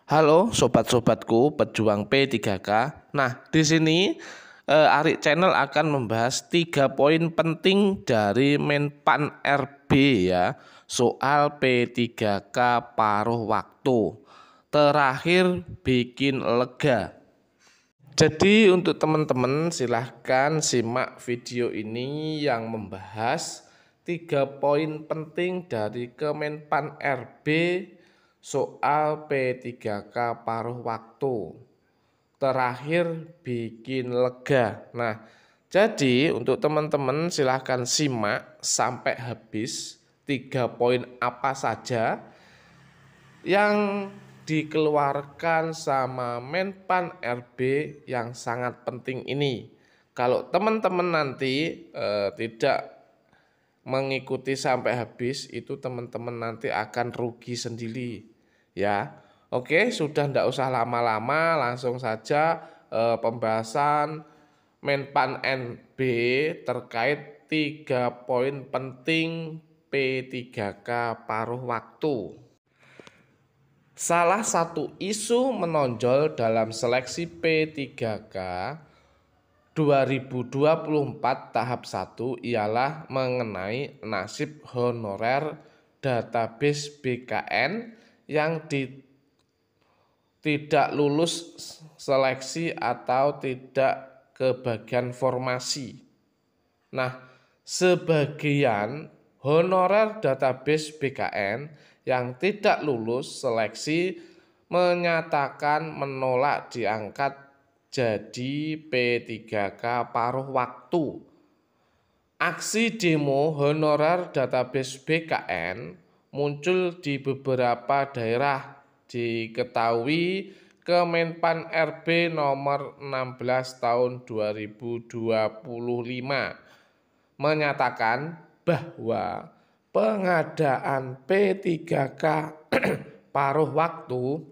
Halo sobat-sobatku pejuang P3K. Nah, di sini Arik Channel akan membahas 3 poin penting dari Menpan RB ya, soal P3K paruh waktu. Terakhir bikin lega. Jadi untuk teman-teman silahkan simak video ini yang membahas 3 poin penting dari Kemenpan RB soal P3K paruh waktu. Terakhir bikin lega. Nah, jadi untuk teman-teman silahkan simak sampai habis 3 poin apa saja yang dikeluarkan sama Menpan RB yang sangat penting ini. Kalau teman-teman nanti tidak mengikuti sampai habis, itu teman-teman nanti akan rugi sendiri ya. Oke, sudah tidak usah lama-lama, langsung saja pembahasan Menpan RB terkait 3 poin penting P3K paruh waktu. Salah satu isu menonjol dalam seleksi P3K 2024 tahap 1 ialah mengenai nasib honorer database BKN yang tidak lulus seleksi atau tidak kebagian formasi. Nah, sebagian honorer database BKN yang tidak lulus seleksi menyatakan menolak diangkat jadi P3K paruh waktu. Aksi demo honorer database BKN muncul di beberapa daerah. Diketahui Kemenpan RB nomor 16 tahun 2025 menyatakan bahwa pengadaan P3K paruh waktu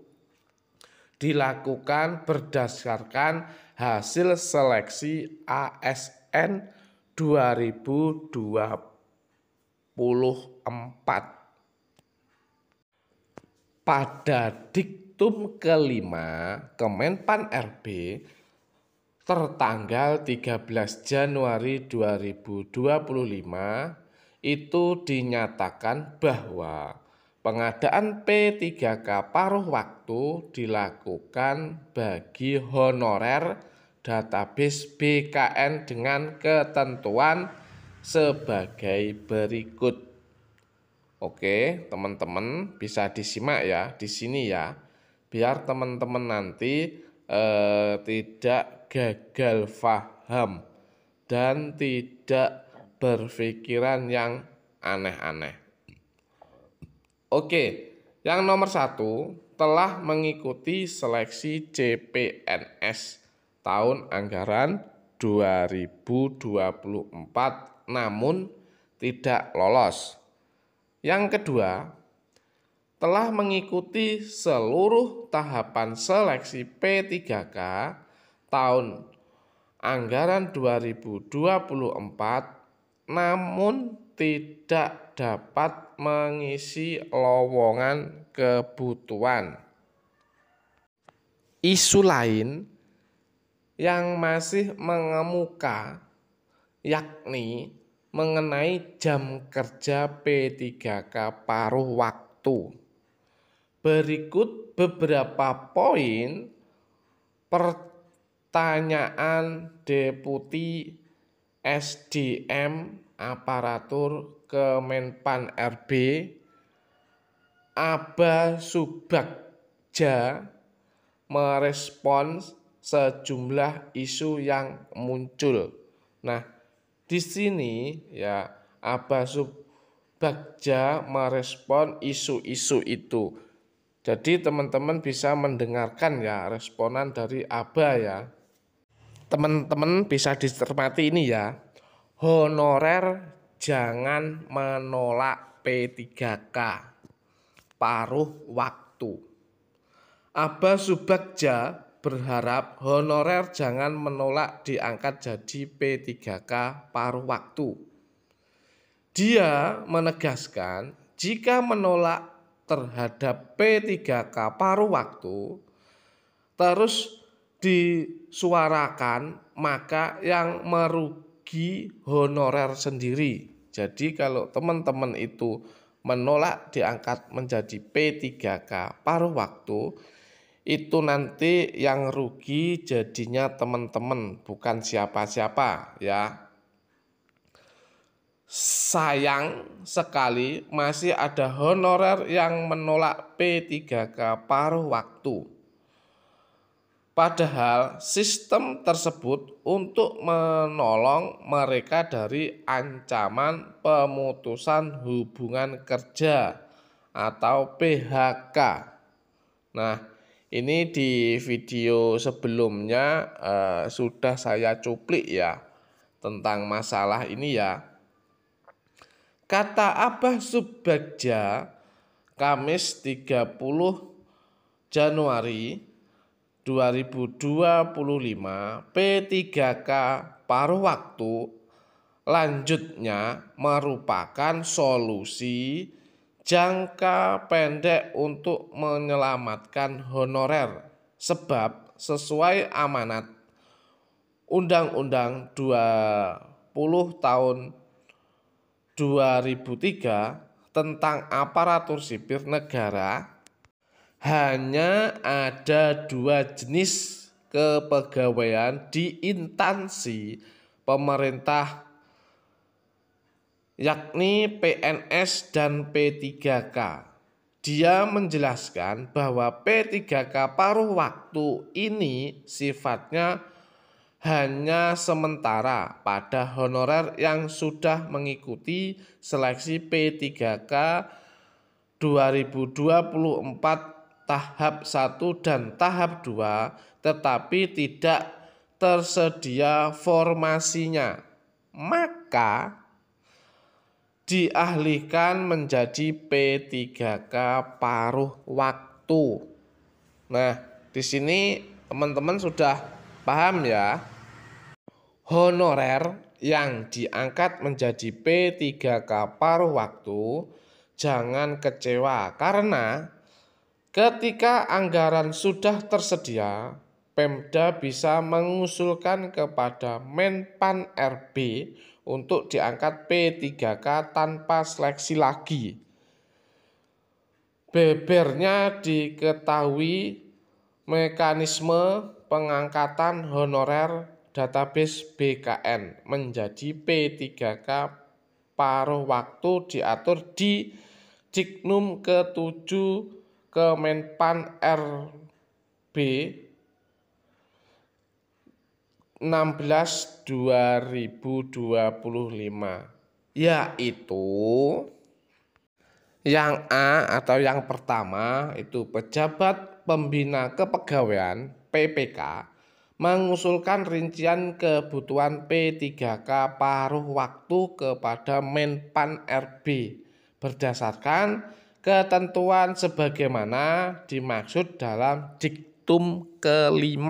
dilakukan berdasarkan hasil seleksi ASN 2024. Pada diktum kelima Kemenpan RB tertanggal 13 Januari 2025 itu dinyatakan bahwa pengadaan P3K paruh waktu dilakukan bagi honorer database BKN dengan ketentuan sebagai berikut. Oke, teman-teman bisa disimak ya di sini ya, biar teman-teman nanti tidak gagal paham dan tidak berpikiran yang aneh-aneh. Oke, yang nomor 1 telah mengikuti seleksi CPNS tahun anggaran 2024 namun tidak lolos. Yang kedua, telah mengikuti seluruh tahapan seleksi P3K tahun anggaran 2024 namun tidak dapat mengisi lowongan kebutuhan. Isu lain yang masih mengemuka yakni mengenai jam kerja P3K paruh waktu. Berikut beberapa poin pertanyaan Deputi SDM Aparatur Kemenpan RB Aba Subagja merespons sejumlah isu yang muncul. Nah, di sini ya Aba Subagja merespon isu-isu itu. Jadi teman-teman bisa mendengarkan ya responan dari Aba ya. Teman-teman bisa dicermati ini ya. Honorer jangan menolak P3K paruh waktu. Aba Subagja berharap honorer jangan menolak diangkat jadi P3K paruh waktu. Dia menegaskan jika menolak terhadap P3K paruh waktu terus disuarakan, maka yang merugi honorer sendiri. Jadi kalau teman-teman itu menolak diangkat menjadi P3K paruh waktu, itu nanti yang rugi jadinya teman-teman, bukan siapa-siapa ya. Sayang sekali masih ada honorer yang menolak P3K paruh waktu. Padahal sistem tersebut untuk menolong mereka dari ancaman pemutusan hubungan kerja atau PHK. Nah, ini di video sebelumnya sudah saya cuplik ya tentang masalah ini ya. Kata Abah Subagja, Kamis 30 Januari 2025, P3K paruh waktu lanjutnya merupakan solusi jangka pendek untuk menyelamatkan honorer, sebab sesuai amanat Undang-Undang 20 tahun 2003 tentang aparatur sipil negara, hanya ada 2 jenis kepegawaian di instansi pemerintah, yakni PNS dan P3K. Dia menjelaskan bahwa P3K paruh waktu ini sifatnya hanya sementara pada honorer yang sudah mengikuti seleksi P3K 2024 tahap 1 dan tahap 2, tetapi tidak tersedia formasinya, maka dialihkan menjadi P3K paruh waktu. Nah, di sini teman-teman sudah paham ya. Honorer yang diangkat menjadi P3K paruh waktu jangan kecewa, karena ketika anggaran sudah tersedia, Pemda bisa mengusulkan kepada Menpan RB untuk diangkat P3K tanpa seleksi lagi. Bebernya diketahui mekanisme pengangkatan honorer database BKN menjadi P3K paruh waktu diatur di Diknum ke-7 Kemenpan RB 16/2025, yaitu yang A atau yang pertama itu pejabat pembina kepegawaian PPK mengusulkan rincian kebutuhan P3K paruh waktu kepada Menpan RB berdasarkan ketentuan sebagaimana dimaksud dalam Diktum ke-5.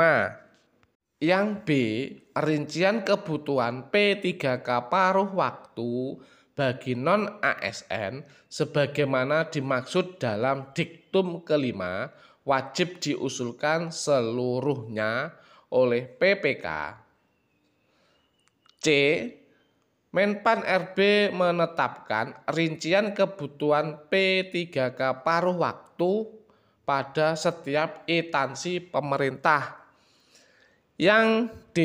Yang B, rincian kebutuhan P3K paruh waktu bagi non-ASN sebagaimana dimaksud dalam Diktum ke-5 wajib diusulkan seluruhnya oleh PPK. C, Menpan RB menetapkan rincian kebutuhan P3K paruh waktu pada setiap instansi pemerintah. Yang D,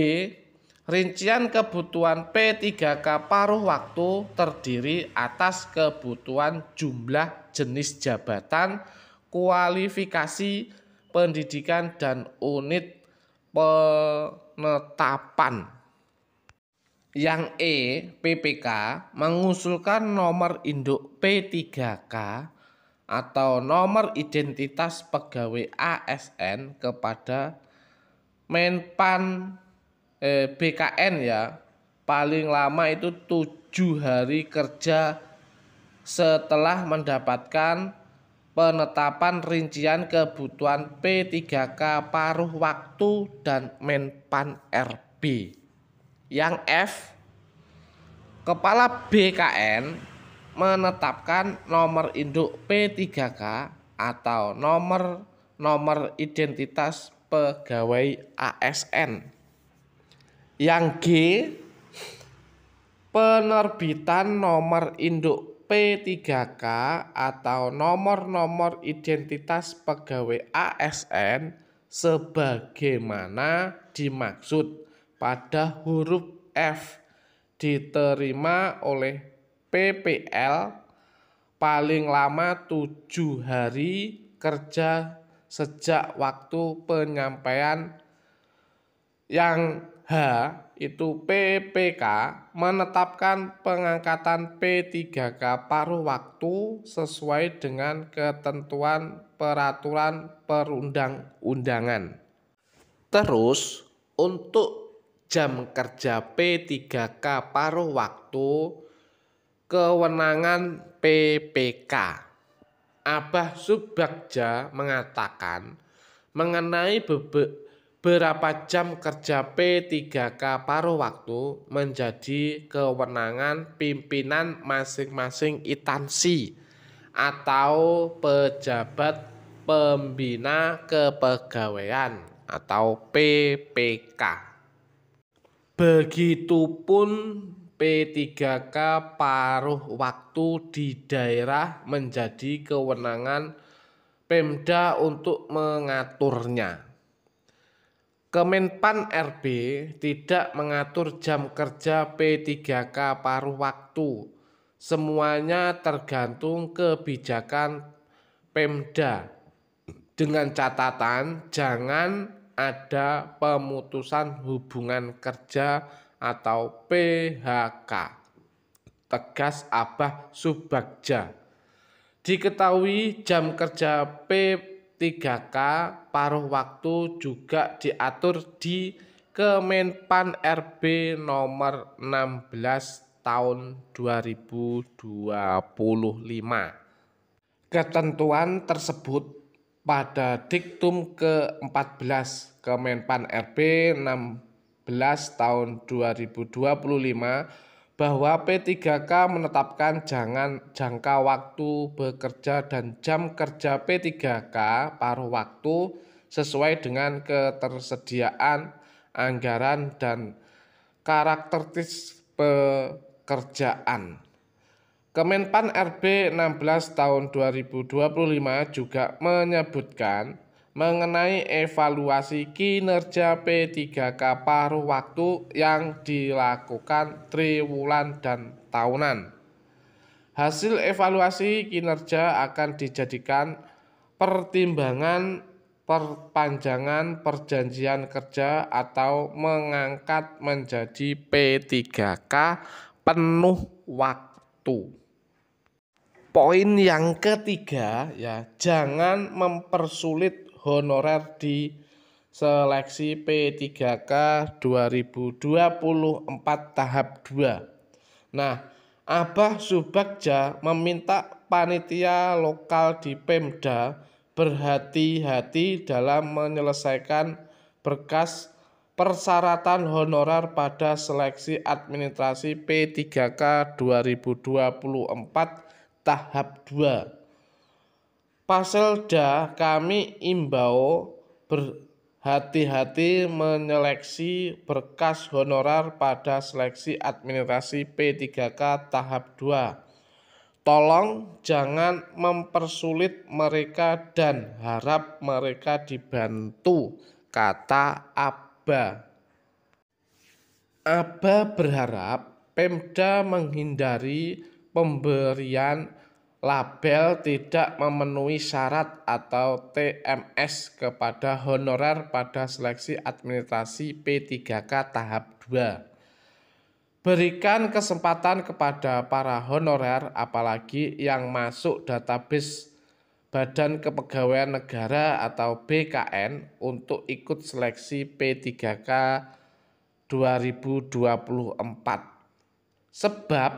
rincian kebutuhan P3K paruh waktu terdiri atas kebutuhan jumlah jenis jabatan, kualifikasi pendidikan, dan unit penetapan. Yang E, PPK mengusulkan nomor induk P3K atau nomor identitas pegawai ASN kepada Menpan BKN ya, paling lama itu 7 hari kerja setelah mendapatkan penetapan rincian kebutuhan P3K paruh waktu dan Menpan RB. Yang F, Kepala BKN menetapkan nomor induk P3K atau nomor identitas pegawai ASN. Yang G, penerbitan nomor induk P3K atau nomor identitas pegawai ASN sebagaimana dimaksud pada huruf F diterima oleh PPL paling lama 7 hari kerja sejak waktu penyampaian. Yang H itu PPK menetapkan pengangkatan P3K paruh waktu sesuai dengan ketentuan peraturan perundang-undangan. Terus untuk jam kerja P3K paruh waktu kewenangan PPK. Abah Subagja mengatakan mengenai berapa jam kerja P3K paruh waktu menjadi kewenangan pimpinan masing-masing instansi atau pejabat pembina kepegawaian atau PPK. Begitupun P3K paruh waktu di daerah menjadi kewenangan Pemda untuk mengaturnya. Kemenpan RB tidak mengatur jam kerja P3K paruh waktu. Semuanya tergantung kebijakan Pemda. Dengan catatan jangan ada pemutusan hubungan kerja atau PHK. Tegas Abah Subagja. Diketahui jam kerja P3K paruh waktu juga diatur di Kemenpan RB nomor 16 tahun 2025. Ketentuan tersebut pada diktum ke-14 Kemenpan RB 16 tahun 2025 bahwa P3K menetapkan jangka waktu bekerja dan jam kerja P3K paruh waktu sesuai dengan ketersediaan anggaran dan karakteristik pekerjaan. Kemenpan RB 16 tahun 2025 juga menyebutkan mengenai evaluasi kinerja P3K paruh waktu yang dilakukan triwulan dan tahunan. Hasil evaluasi kinerja akan dijadikan pertimbangan perpanjangan perjanjian kerja atau mengangkat menjadi P3K penuh waktu. Poin yang ketiga ya, jangan mempersulit honorer di seleksi P3K 2024 tahap 2. Nah, Abah Subagja meminta panitia lokal di Pemda berhati-hati dalam menyelesaikan berkas persyaratan honorer pada seleksi administrasi P3K 2024 tahap 2. Paselda kami imbau berhati-hati menyeleksi berkas honorer pada seleksi administrasi P3K tahap 2. Tolong jangan mempersulit mereka dan harap mereka dibantu, kata Abah. Abah berharap Pemda menghindari pemberian label tidak memenuhi syarat atau TMS kepada honorer pada seleksi administrasi P3K tahap 2. Berikan kesempatan kepada para honorer apalagi yang masuk database Badan Kepegawaian Negara atau BKN untuk ikut seleksi P3K 2024. Sebab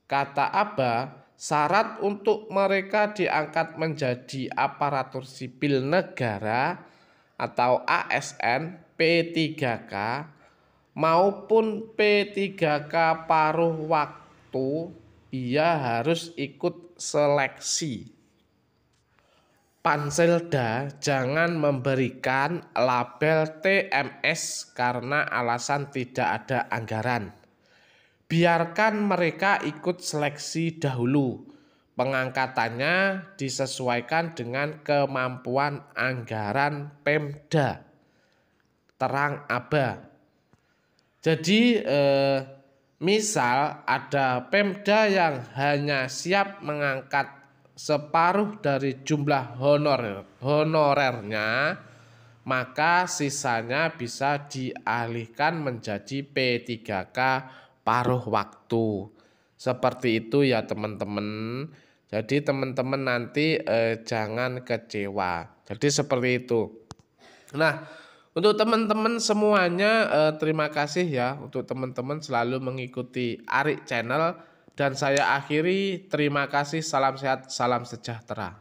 kata Abah, syarat untuk mereka diangkat menjadi aparatur sipil negara atau ASN P3K maupun P3K paruh waktu ia harus ikut seleksi. Panselda jangan memberikan label TMS karena alasan tidak ada anggaran. Biarkan mereka ikut seleksi dahulu. Pengangkatannya disesuaikan dengan kemampuan anggaran Pemda. Terang aba. Jadi misal ada Pemda yang hanya siap mengangkat separuh dari jumlah honorernya, maka sisanya bisa dialihkan menjadi P3K paruh waktu. Seperti itu ya teman-teman. Jadi teman-teman nanti jangan kecewa. Jadi seperti itu. Nah, untuk teman-teman semuanya terima kasih ya untuk teman-teman selalu mengikuti Arik Channel. Dan saya akhiri, terima kasih, salam sehat, salam sejahtera.